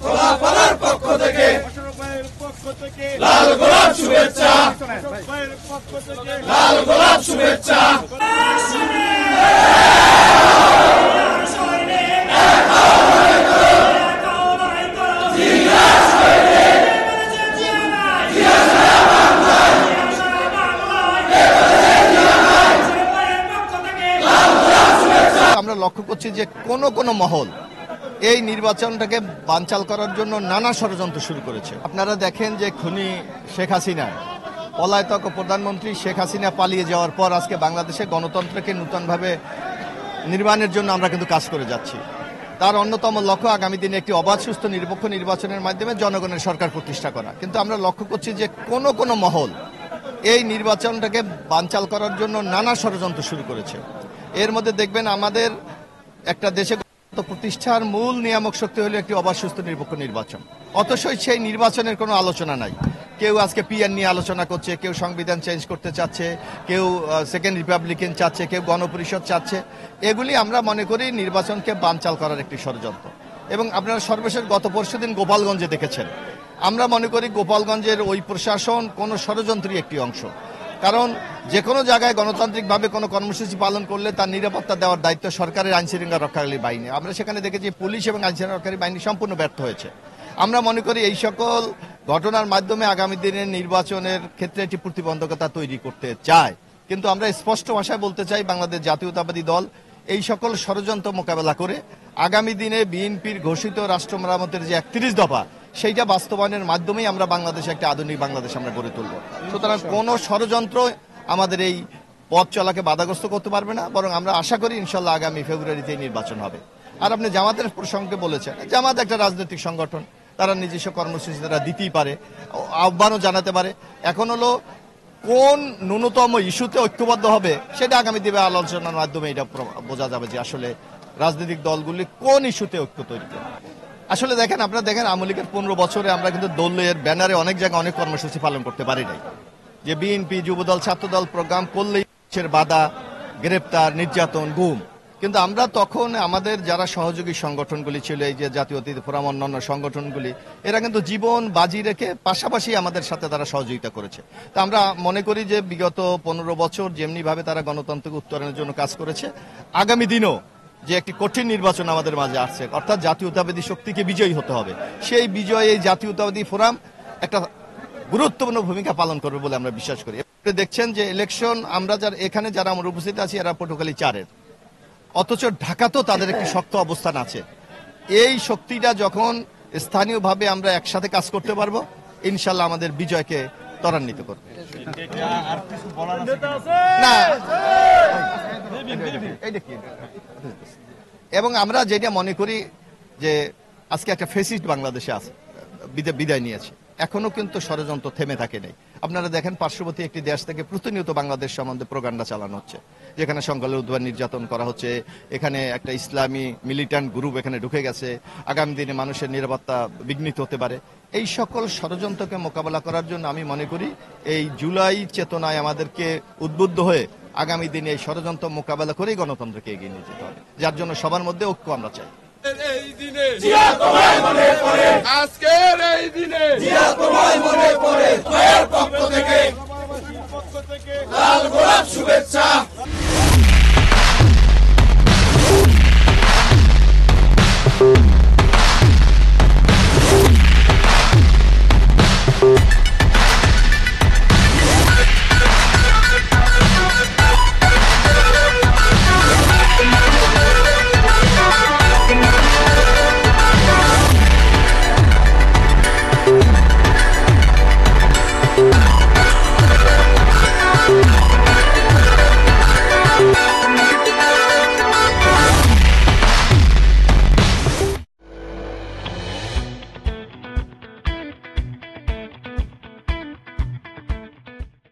গোলাপাড়ার পক্ষ থেকে লাল গোলাপ শুভেচ্ছা, লাল গোলাপ শুভেচ্ছা। আমরা লক্ষ্য করছি যে কোন মহল এই নির্বাচনটাকে বানচাল করার জন্য নানা ষড়যন্ত্র শুরু করেছে। আপনারা দেখেন যে খুনি শেখ হাসিনা, পলাতক প্রধানমন্ত্রী শেখ হাসিনা পালিয়ে যাওয়ার পর আজকে বাংলাদেশে গণতন্ত্রকে নূতনভাবে নির্মাণের জন্য আমরা কিন্তু কাজ করে যাচ্ছি। তার অন্যতম লক্ষ্য আগামী দিনে একটি অবাধ, সুস্থ, নিরপেক্ষ নির্বাচনের মাধ্যমে জনগণের সরকার প্রতিষ্ঠা করা। কিন্তু আমরা লক্ষ্য করছি যে কোন মহল এই নির্বাচনটাকে বানচাল করার জন্য নানা ষড়যন্ত্র শুরু করেছে। এর মধ্যে দেখবেন আমাদের একটা দেশে প্রতিষ্ঠার মূল নিয়ামক শক্তি হলো একটি অবাধ, সুস্থ, নিরপেক্ষ নির্বাচন। অথচ সেই নির্বাচনের কোনো আলোচনা নাই। কেউ আজকে পিআর নিয়ে আলোচনা করছে, কেউ সংবিধান চেঞ্জ করতে চাচ্ছে, কেউ সেকেন্ড রিপাবলিকান চাচ্ছে, কেউ গণপরিষদ চাচ্ছে। এগুলি আমরা মনে করি নির্বাচনকে বানচাল করার একটি ষড়যন্ত্র। এবং আপনারা সর্বশেষ গত পরশুদিন গোপালগঞ্জে দেখেছেন। আমরা মনে করি গোপালগঞ্জের ওই প্রশাসন কোনো ষড়যন্ত্রই একটি অংশ। কারণ যে কোনো জায়গায় গণতান্ত্রিকভাবে কোনো কর্মসূচি পালন করলে তার নিরাপত্তা দেওয়ার দায়িত্ব সরকারের আইনশৃঙ্খলা রক্ষাকারী বাহিনী। আমরা সেখানে দেখেছি পুলিশ এবং আইনশৃঙ্খলা রক্ষাকারী বাহিনী সম্পূর্ণ ব্যর্থ হয়েছে। আমরা মনে করি এই সকল ঘটনার মাধ্যমে আগামী দিনের নির্বাচনের ক্ষেত্রে একটি প্রতিবন্ধকতা তৈরি করতে চায়। কিন্তু আমরা স্পষ্ট ভাষায় বলতে চাই, বাংলাদেশ জাতীয়তাবাদী দল এই সকল ষড়যন্ত্র মোকাবেলা করে আগামী দিনে বিএনপির ঘোষিত রাষ্ট্র মেরামতের যে 31 দফা, সেইটা বাস্তবায়নের মাধ্যমেই আমরা বাংলাদেশে একটা আধুনিক বাংলাদেশ আমরা গড়ে তুলব। সুতরাং কোনো ষড়যন্ত্র আমাদের এই পথ চলাকে বাধাগ্রস্ত করতে পারবে না। বরং আমরা আশা করি ইনশাল্লাহ আগামী ফেব্রুয়ারিতে নির্বাচন হবে। আর আপনি জামাতের প্রসঙ্গে বলেছেন, জামাত একটা রাজনৈতিক সংগঠন, তারা নিজস্ব কর্মসূচি তারা দিতেই পারে, আহ্বানও জানাতে পারে। এখন হলো কোন ন্যূনতম ইস্যুতে ঐক্যবদ্ধ হবে সেটা আগামী দিনে আলোচনার মাধ্যমে এটা বোঝা যাবে যে আসলে রাজনৈতিক দলগুলি কোন ইস্যুতে ঐক্য তৈরি করে। আসলে দেখেন, আপনারা দেখেন আওয়ামী লীগের 15 বছরে আমরা কিন্তু দলের ব্যানারে অনেক জায়গায় অনেক কর্মসূচি পালন করতে পারি নাই। যে বিএনপি, যুবদল, ছাত্রদল প্রোগ্রাম করলেই বাধা, গ্রেপ্তার, নির্যাতন, গুম। কিন্তু আমরা তখন আমাদের যারা সহযোগী সংগঠনগুলি ছিল, এই যে জাতীয় অতিথি ফোরাম, অন্যান্য সংগঠনগুলি, এরা কিন্তু জীবন বাজি রেখে পাশাপাশি আমাদের সাথে তারা সহযোগিতা করেছে। তা আমরা মনে করি যে বিগত 15 বছর যেমনিভাবে তারা গণতন্ত্রকে উত্তরণের জন্য কাজ করেছে, আগামী দিনও যে একটি কঠিন নির্বাচন আমাদের মাঝে আসছে, অর্থাৎ জাতীয়তাবাদী শক্তিকে বিজয়ী হতে হবে, সেই বিজয়ে এই জাতীয়তাবাদী ফোরাম একটা গুরুত্বপূর্ণ ভূমিকা পালন করবে বলে আমরা বিশ্বাস করি। দেখছেন যে ইলেকশন আমরা এখানে যারা আমরা উপস্থিত আছি এরা পটুয়াখালী 4-এর, অথচ ঢাকাতেও তাদের একটি শক্ত অবস্থান আছে। এই শক্তিটা যখন স্থানীয়ভাবে আমরা একসাথে কাজ করতে পারবো, ইনশাল্লাহ আমাদের বিজয়কে ত্বরান্বিত করবে। না, এবং আমরা যেটা মনে করি যে আজকে একটা ফেসিস্ট বাংলাদেশে আছে, বিদায় নিয়েছে, এখনো কিন্তু ষড়যন্ত্র থেমে থাকে নাই। আপনারা দেখেন পার্শ্ববর্তী একটি দেশ থেকে প্রতিনিয়ত বাংলাদেশ সম্বন্ধে প্রোপাগান্ডা চালানো হচ্ছে, যেখানে সংখ্যালঘু নির্যাতন করা হচ্ছে, এখানে একটা ইসলামী মিলিট্যান্ট গ্রুপ এখানে ঢুকে গেছে, আগামী দিনে মানুষের নিরাপত্তা বিঘ্নিত হতে পারে। এই সকল ষড়যন্ত্রকে মোকাবেলা করার জন্য আমি মনে করি এই জুলাই চেতনায় আমাদেরকে উদ্বুদ্ধ হয়ে আগামী দিনে এই ষড়যন্ত্র মোকাবেলা করেই গণতন্ত্রকে এগিয়ে নিয়ে যেতে হবে, যার জন্য সবার মধ্যে ঐক্য আমরা চাই। এই দিনে জিয়া তোমায় মনে পড়ে, আজকের এই দিনে জিয়া তোমায় মনে পড়ে, পক্ষ থেকে লাল গোলাপ শুভেচ্ছা।